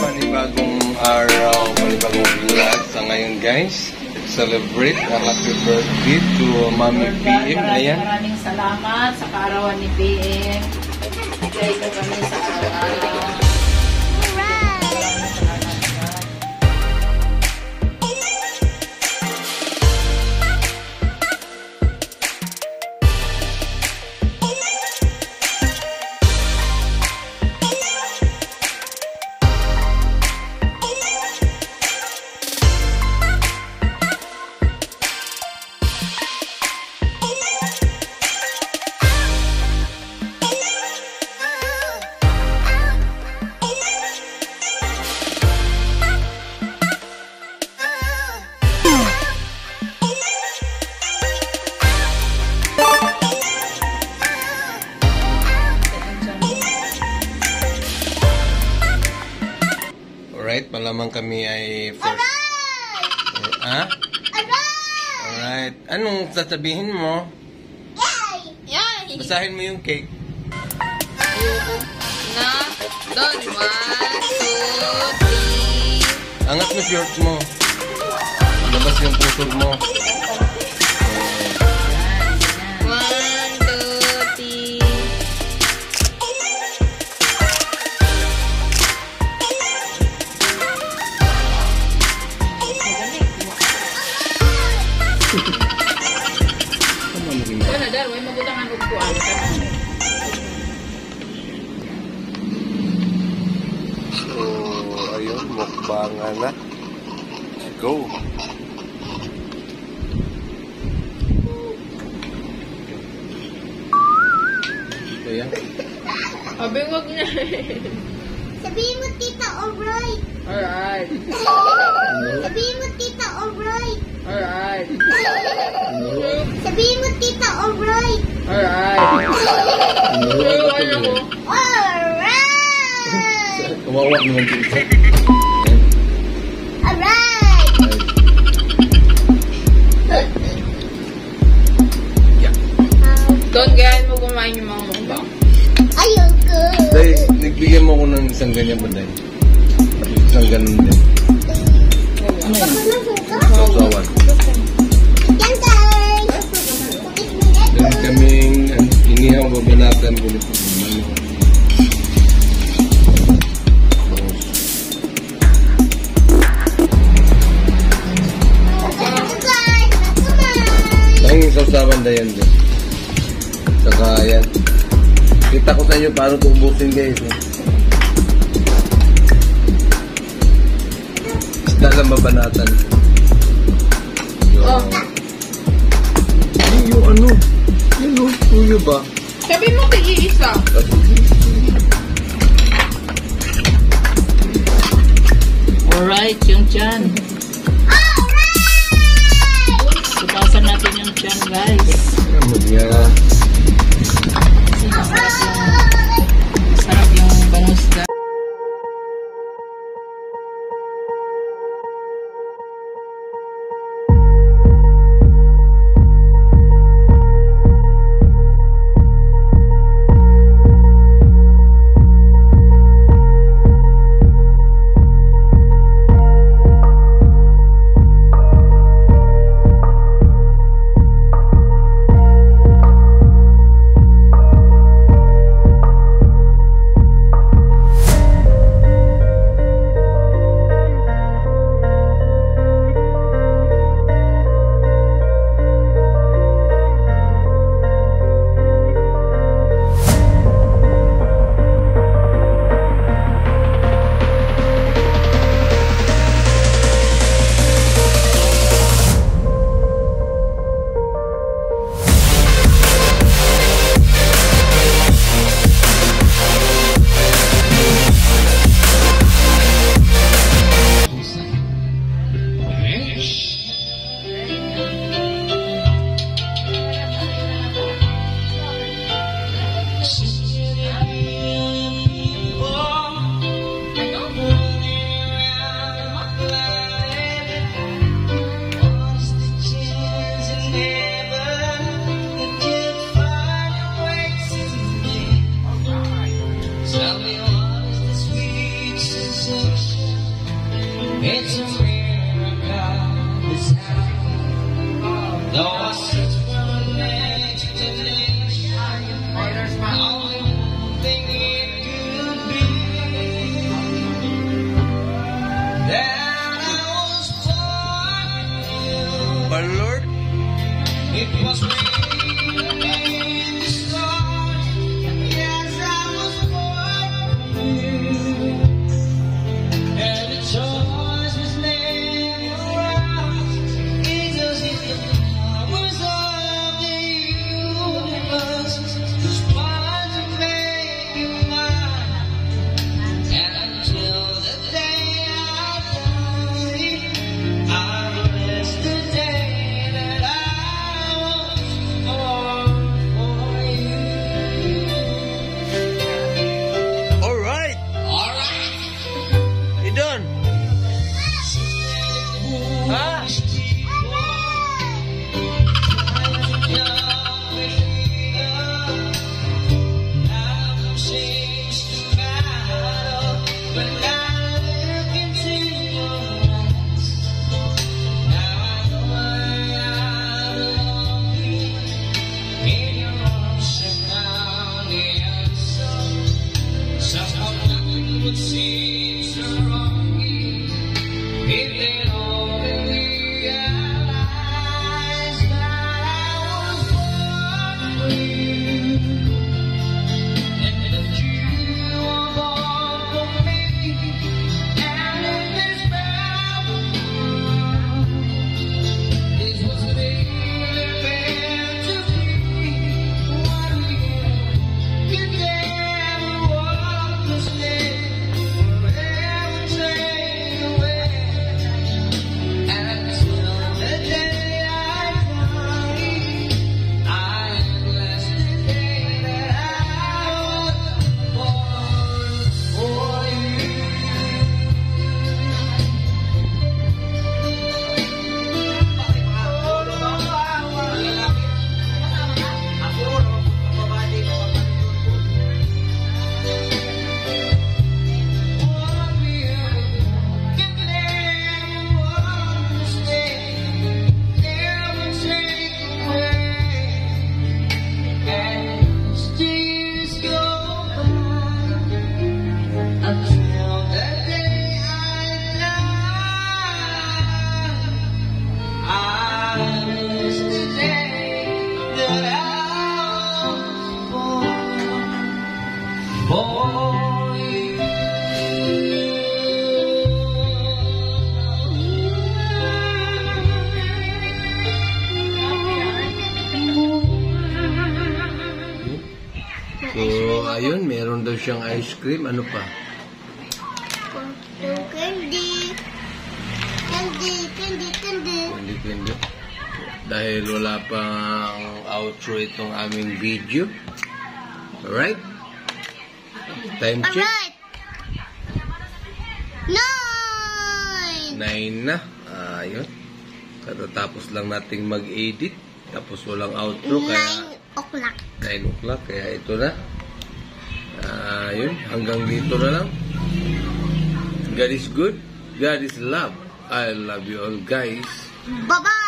Panibagong araw, panibagong vlog sa ngayon guys. Celebrate a happy birthday to Mami PM. Ayan. Maraming salamat sa kaarawan ni PM. Bigay ko kami sa araw-araw. Alright, malamang kami ay for... Ha? Alright. Anong sasabihin mo? Yay! Basahin mo yung cake. Na, doon. 1, 2, 3. Angat mo shorts mo. Labas yung pusod mo. 1, 2, 3. Wala dar, way mabutangan og kuan. So, ayun, mukbangan na. Go! Ayan. Abi, wag na. Sabihin mo, tita, alright. Alright. Sabihin mo, tita, alright. Alright. Sabihin mo, tita, alright. Alright. Ano mo? Alright. Kawawa naman dito. Alright. Doon, gayahin mo kumain yung mga mukbang. Ayoko. Day, nagbigyan mo ko ng isang ganyan ba, Day? Isang ganun din. Sasawan. Yan, guys. Then kaming inihaw babanatan ko nito. Ang sasawan na yan din. Saka yan. Kita ko sa inyo paano ito ubusin guys. Isda lang babanatan. Oh. Yung ano? Yun o, tuyo ba? Sabi mo tig-iisa. Alright, yung tiyan. Tupasan natin yung tiyan, guys. Magya. Sarap yung bangus. Our Lord, It was really start. Yes, I was born new. And the choice was never ours. It just hit the powers of the universe. Just wanted to make you mine. And until the day I die, I bless the day that I was born for you. alright, Alright. you done? Ah. Would seem so wrong if they only realize that I was born for you, and that you were born for me, and in this world, this was really meant to be. What you never walk the stairs. So, ayun, meron daw siyang ice cream. Ano pa? Yung candy. Candy. Dahil wala pang outro itong aming video. Alright? Time check. Alright. 9. 9 na. Ayun. Katatapos lang nating mag-edit. Tapos walang outro. Kaya 9 o'clock. 9 o'clock. Kaya ito na. Ayun. Hanggang dito na lang. God is good. God is love. I love you all, guys. Bye-bye.